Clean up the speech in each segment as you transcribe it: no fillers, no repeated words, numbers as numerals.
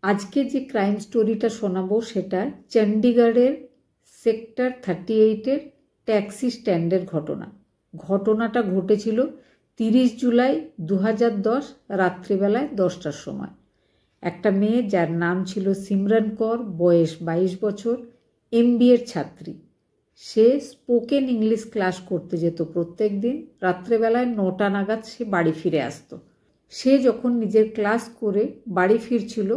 আজকে যে ক্রাইম স্টোরিটা শোনাবো সেটা চণ্ডীগড়ের সেক্টর 38-এর ট্যাক্সি স্ট্যান্ডের ঘটনাটা ঘটেছিল 30 জুলাই 2010 রাত্রিবেলায় 10টার সময়। একটা মেয়ে যার নাম ছিল সিমরান কৌর, বয়স 22 বছর, MBA-এর ছাত্রী। সে স্পোকেন ইংলিশ ক্লাস করতে যেত প্রত্যেক দিন। রাত্রেবেলায় 9টা নাগাদ সে বাড়ি ফিরে আসতো। সে যখন নিজের ক্লাস করে বাড়ি ফিরছিল,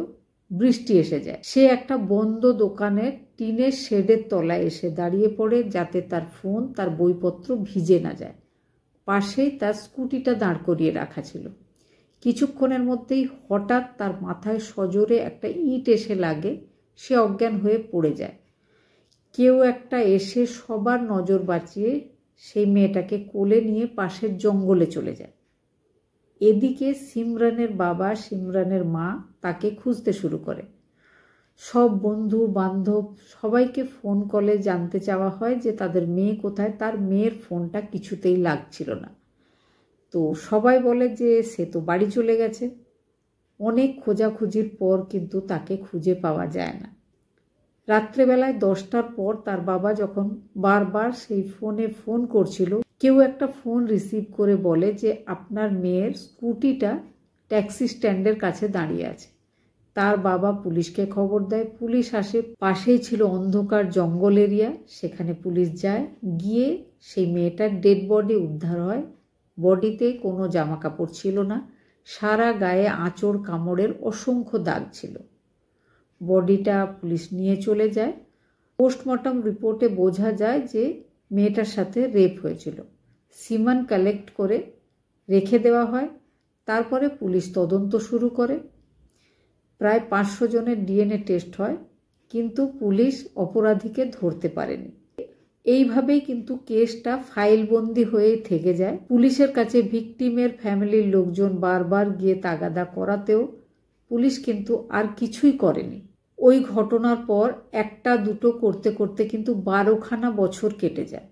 বৃষ্টি এসে যায়। সে একটা বন্ধ দোকানের টিনের শেডের তলায় এসে দাঁড়িয়ে পড়ে যাতে তার ফোন, তার বইপত্র ভিজে না যায়। পাশেই তার স্কুটিটা দাঁড় করিয়ে রাখা ছিল। কিছুক্ষণের মধ্যেই হঠাৎ তার মাথায় সজোরে একটা ইট এসে লাগে। সে অজ্ঞান হয়ে পড়ে যায়। কেউ একটা এসে সবার নজর বাঁচিয়ে সেই মেয়েটাকে কোলে নিয়ে পাশের জঙ্গলে চলে যায়। এদিকে সিমরানের বাবা, সিমরানের মা তাকে খুঁজতে শুরু করে। সব বন্ধু বান্ধব সবাইকে ফোন কলে জানতে চাওয়া হয় যে তাদের মেয়ে কোথায়। তার মেয়ের ফোনটা কিছুতেই লাগছিল না। তো সবাই বলে যে সে তো বাড়ি চলে গেছে। অনেক খোঁজাখুঁজির পর কিন্তু তাকে খুঁজে পাওয়া যায় না। রাত্রেবেলায় 10টার পর তার বাবা যখন বারবার সেই ফোনে ফোন করছিল, কেউ একটা ফোন রিসিভ করে বলে যে আপনার মেয়ের স্কুটিটা ট্যাক্সি স্ট্যান্ডের কাছে দাঁড়িয়ে আছে। তার বাবা পুলিশকে খবর দেয়। পুলিশ আসে। পাশেই ছিল অন্ধকার জঙ্গল এরিয়া। সেখানে পুলিশ যায়। গিয়ে সেই মেয়েটার ডেড বডি উদ্ধার হয়। বডিতে কোনো জামা কাপড় ছিল না। সারা গায়ে আঁচড় কামড়ের অসংখ্য দাগ ছিল। বডিটা পুলিশ নিয়ে চলে যায়। পোস্টমর্টম রিপোর্টে বোঝা যায় যে মেয়েটার সাথে রেপ হয়েছিল। সিমান কালেক্ট করে রেখে দেওয়া হয়। তারপরে পুলিশ তদন্ত শুরু করে। প্রায় 500 জনের DNA টেস্ট হয়, কিন্তু পুলিশ অপরাধীকে ধরতে পারেনি। এইভাবেই কিন্তু কেসটা ফাইলবন্দি হয়ে থেকে যায়। পুলিশের কাছে ভিকটিমের ফ্যামিলির লোকজন বারবার গিয়ে তাগাদা করাতেও পুলিশ কিন্তু আর কিছুই করেনি। ওই ঘটনার পর একটা দুটো করতে করতে কিন্তু 12খানা বছর কেটে যায়।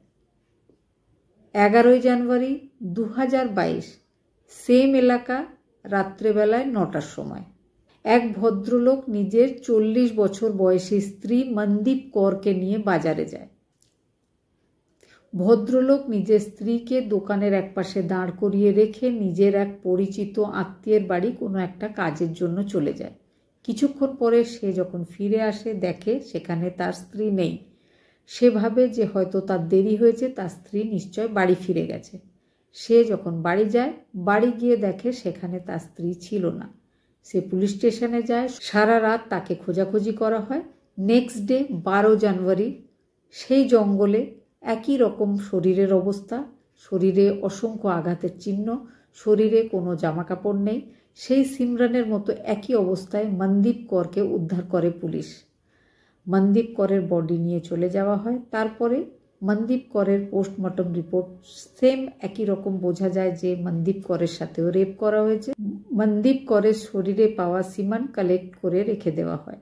11ই জানুয়ারি 2022 সেম এলাকা, রাত্রেবেলায় 9টার সময় এক ভদ্রলোক নিজের 40 বছর বয়সী স্ত্রী মনদীপ কৌরকে নিয়ে বাজারে যায়। ভদ্রলোক নিজের স্ত্রীকে দোকানের একপাশে দাঁড় করিয়ে রেখে নিজের এক পরিচিত আত্মীয়ের বাড়ি কোনো একটা কাজের জন্য চলে যায়। কিছুক্ষণ পরে সে যখন ফিরে আসে, দেখে সেখানে তার স্ত্রী নেই। সে ভাবে যে হয়তো তার দেরি হয়েছে, তার স্ত্রী নিশ্চয় বাড়ি ফিরে গেছে। সে যখন বাড়ি যায়, বাড়ি গিয়ে দেখে সেখানে তার স্ত্রী ছিল না। সে পুলিশ স্টেশনে যায়। সারা রাত তাকে খোঁজাখুঁজি করা হয়। নেক্সট ডে 12 জানুয়ারি সেই জঙ্গলে একই রকম শরীরের অবস্থা, শরীরে অসংখ্য আঘাতের চিহ্ন, শরীরে কোনো জামা কাপড় নেই। সেই সিমরানের মতো একই অবস্থায় মনদীপ কৌরকে উদ্ধার করে পুলিশ। মনদীপ কৌরের বডি নিয়ে চলে যাওয়া হয়। তারপরে মনদীপ কৌরের পোস্টমর্টম রিপোর্ট সেম একই রকম বোঝা যায় যে মনদীপ কৌরের সাথেও রেপ করা হয়েছে। মনদীপ কৌরের শরীরে পাওয়া সিমান কালেক্ট করে রেখে দেওয়া হয়।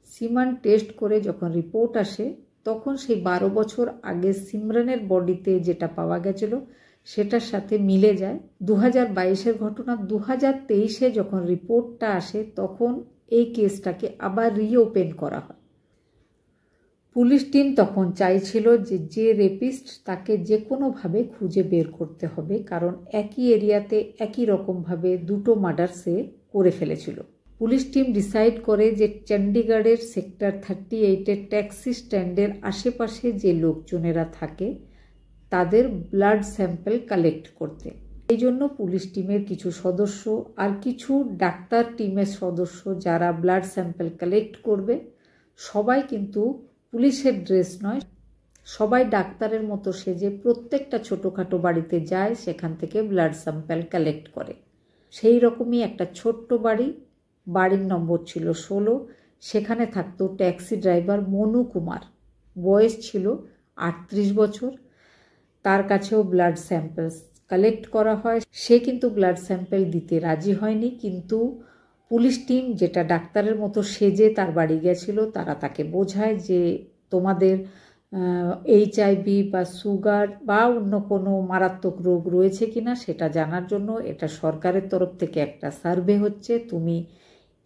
সিমান টেস্ট করে যখন রিপোর্ট আসে, তখন সেই 12 বছর আগে সিমরানের বডিতে যেটা পাওয়া গেছিল সেটার সাথে মিলে যায়। 2022-এর ঘটনা। 2023-এ যখন রিপোর্টটা আসে, তখন এই কেসটাকে আবার রিওপেন করা হয়। পুলিশ টিম তখন চাইছিল যে রেপিস্ট তাকে যে কোনোভাবে খুঁজে বের করতে হবে, কারণ একই এরিয়াতে একই রকমভাবে দুটো মার্ডার সে করে ফেলেছিল। পুলিশ টিম ডিসাইড করে যে চণ্ডীগড়ের সেক্টর 38-এর ট্যাক্সি স্ট্যান্ডের আশেপাশে যে লোকজনেরা থাকে তাদের ব্লাড স্যাম্পল কালেক্ট করতে। এই জন্য পুলিশ টিমের কিছু সদস্য আর কিছু ডাক্তার টিমের সদস্য যারা ব্লাড স্যাম্পল কালেক্ট করবে, সবাই কিন্তু পুলিশের ড্রেস নয়, সবাই ডাক্তারের মতো সেজে প্রত্যেকটা ছোটোখাটো বাড়িতে যায়, সেখান থেকে ব্লাড স্যাম্পল কালেক্ট করে। সেই রকমই একটা ছোট্ট বাড়ির নম্বর ছিল 16। সেখানে থাকতো ট্যাক্সি ড্রাইভার মনু কুমার, বয়স ছিল 38 বছর। তার কাছেও ব্লাড স্যাম্পল কালেক্ট করা হয়। সে কিন্তু ব্লাড স্যাম্পল দিতে রাজি হয়নি, কিন্তু পুলিশ টিম যেটা ডাক্তারের মতো সেজে তার বাড়ি গেছিল, তারা তাকে বোঝায় যে তোমাদের HIV বা সুগার বা অন্য কোনো মারাত্মক রোগ রয়েছে কিনা সেটা জানার জন্য এটা সরকারের তরফ থেকে একটা সার্ভে হচ্ছে, তুমি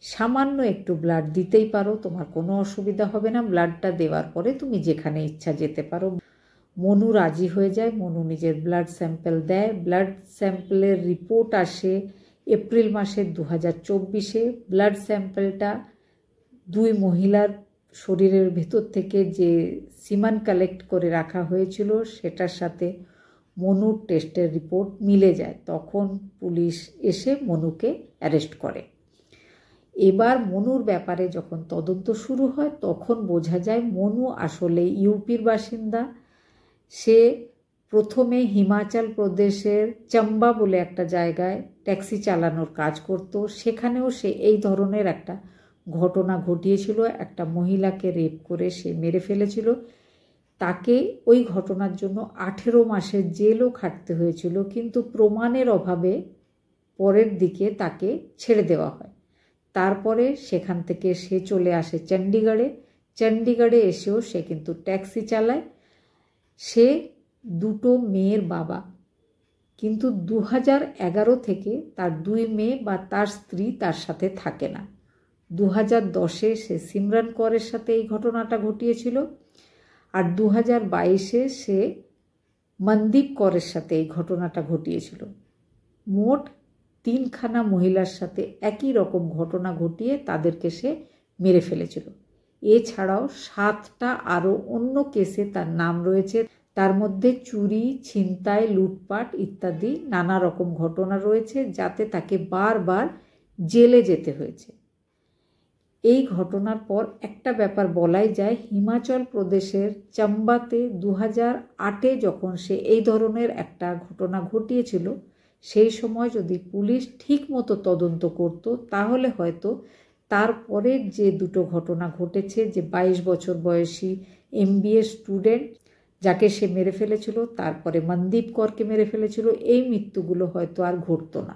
সামান্য একটু ব্লাড দিতেই পারো, তোমার কোনো অসুবিধা হবে না। ব্লাডটা দেওয়ার পরে তুমি যেখানে ইচ্ছা যেতে পারো। মনু রাজি হয়ে যায়, মনু নিজের ব্লাড স্যাম্পল দেয়। ব্লাড স্যাম্পলের রিপোর্ট আসে এপ্রিল মাসের 2024-এ। ব্লাড স্যাম্পলটা দুই মহিলার শরীরের ভেতর থেকে যে সিমান কালেক্ট করে রাখা হয়েছিল সেটার সাথে মনুর টেস্টের রিপোর্ট মিলে যায়। তখন পুলিশ এসে মনুকে অ্যারেস্ট করে। এবার মনুর ব্যাপারে যখন তদন্ত শুরু হয় তখন বোঝা যায় মনু আসলে ইউপির বাসিন্দা। সে প্রথমে হিমাচল প্রদেশের চম্বা বলে একটা জায়গায় ট্যাক্সি চালানোর কাজ করত। সেখানেও সে এই ধরনের একটা ঘটনা ঘটিয়েছিল, একটা মহিলাকে রেপ করে সে মেরে ফেলেছিল। তাকে ওই ঘটনার জন্য 18 মাসের জেলও খাটতে হয়েছিল, কিন্তু প্রমাণের অভাবে পরের দিকে তাকে ছেড়ে দেওয়া হয়। তারপরে সেখান থেকে সে চলে আসে চণ্ডীগড়ে। চণ্ডীগড়ে এসেও সে কিন্তু ট্যাক্সি চালায়। সে দুটো মেয়ের বাবা, কিন্তু 2011 থেকে তার 2 মেয়ে বা তার স্ত্রী তার সাথে থাকে না। 2010-এ সে সিমরান কৌরের সাথে এই ঘটনাটা ঘটিয়েছিল, আর 2022-এ সে মনদীপ কৌরের সাথে এই ঘটনাটা ঘটিয়েছিল। মোট 3খানা মহিলার সাথে একই রকম ঘটনা ঘটিয়ে তাদেরকে সে মেরে ফেলেছিল। এছাড়াও 7টা আরও অন্য কেসে তার নাম রয়েছে। তার মধ্যে চুরি, ছিনতাই, লুটপাট ইত্যাদি নানা রকম ঘটনা রয়েছে, যাতে তাকে বারবার জেলে যেতে হয়েছে। এই ঘটনার পর একটা ব্যাপার বলাই যায়, হিমাচল প্রদেশের চম্বাতে 2008-এ যখন সে এই ধরনের একটা ঘটনা ঘটিয়েছিল, সেই সময় যদি পুলিশ ঠিক মতো তদন্ত করত তাহলে হয়তো তারপরের যে দুটো ঘটনা ঘটেছে, যে 22 বছর বয়সী MBA স্টুডেন্ট যাকে সে মেরে ফেলেছিল, তারপরে মনদীপ কৌরকে মেরে ফেলেছিল, এই মৃত্যুগুলো হয়তো আর ঘটতো না।